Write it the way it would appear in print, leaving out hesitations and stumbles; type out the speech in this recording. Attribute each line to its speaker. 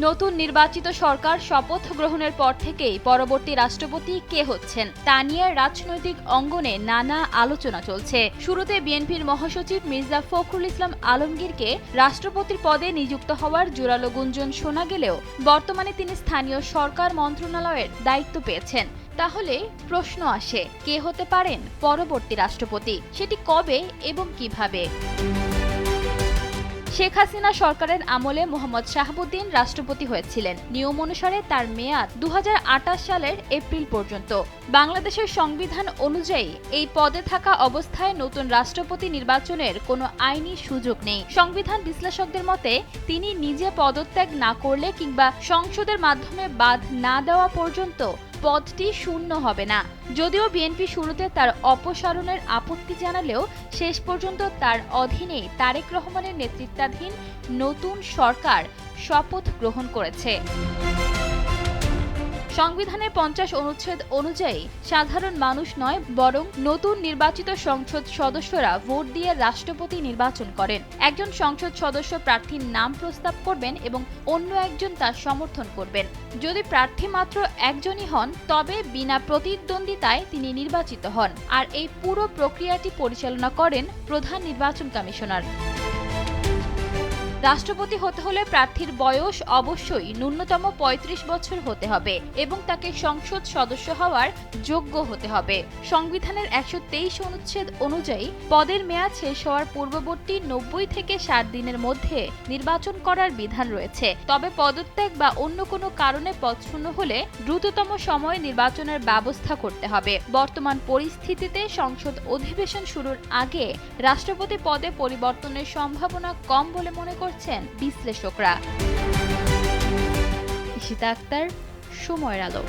Speaker 1: নতুন নির্বাচিত সরকার শপথ গ্রহণের পর থেকেই পরবর্তী রাষ্ট্রপতি কে হচ্ছেন তা নিয়ে রাজনৈতিক অঙ্গনে নানা আলোচনা চলছে। শুরুতে বিএনপির মহাসচিব মির্জা ফখরুল ইসলাম আলমগীরকে রাষ্ট্রপতির পদে নিযুক্ত হওয়ার জোরালো গুঞ্জন শোনা গেলেও বর্তমানে তিনি স্থানীয় সরকার মন্ত্রণালয়ের দায়িত্ব পেয়েছেন। তাহলে প্রশ্ন আসে, কে হতে পারেন পরবর্তী রাষ্ট্রপতি? সেটি কবে এবং কিভাবে? শেখ হাসিনা সরকারের আমলে মোহাম্মদ শাহাবুদ্দিন রাষ্ট্রপতি হয়েছিলেন। নিয়ম অনুসারে তার মেয়াদ 2028 সালের এপ্রিল পর্যন্ত। বাংলাদেশের সংবিধান অনুযায়ী এই পদে থাকা অবস্থায় নতুন রাষ্ট্রপতি নির্বাচনের কোনো আইনি সুযোগ নেই। সংবিধান বিশ্লেষকদের মতে তিনি নিজে পদত্যাগ না করলে কিংবা সংসদের মাধ্যমে বাদ না দেওয়া পর্যন্ত পদটি শূন্য হবে না। যদিও বিএনপি শুরুতে তার অপসারণের আপত্তি জানালেও শেষ পর্যন্ত তার অধীনেই তারেক রহমানের নেতৃত্বাধীন নতুন সরকার শপথ গ্রহণ করেছে। সংবিধানের 50 অনুচ্ছেদ অনুযায়ী সাধারণ মানুষ নয় বরং নতুন নির্বাচিত সংসদ সদস্যরা ভোট দিয়ে রাষ্ট্রপতি নির্বাচন করেন। একজন সংসদ সদস্য প্রার্থীর নাম প্রস্তাব করবেন এবং অন্য একজন তার সমর্থন করবেন। যদি প্রার্থী মাত্র একজনই হন তবে বিনা প্রতিদ্বন্দ্বিতায় তিনি নির্বাচিত হন। আর এই পুরো প্রক্রিয়াটি পরিচালনা করেন প্রধান নির্বাচন কমিশনার। রাষ্ট্রপতি হতে হলে প্রার্থীর বয়স অবশ্যই ন্যূনতম 35 বছর হতে হবে এবং তাকে সংসদ সদস্য হওয়ার যোগ্য হতে হবে। সংবিধানের 123 অনুচ্ছেদ অনুযায়ী পদের মেয়াদ শেষ হওয়ার পূর্ববর্তী 90 থেকে 60 দিনের মধ্যে নির্বাচন করার বিধান রয়েছে। তবে পদত্যাগ বা অন্য কোনো কারণে পদ শূন্য হলে দ্রুততম সময়ে নির্বাচনের ব্যবস্থা করতে হবে। বর্তমান পরিস্থিতিতে সংসদ অধিবেশন শুরুর আগে রাষ্ট্রপতি পদে পরিবর্তনের সম্ভাবনা কম বলে মনে করছেন বিশ্লেষকরা। ইশিতা আক্তার, সময়ের আলো।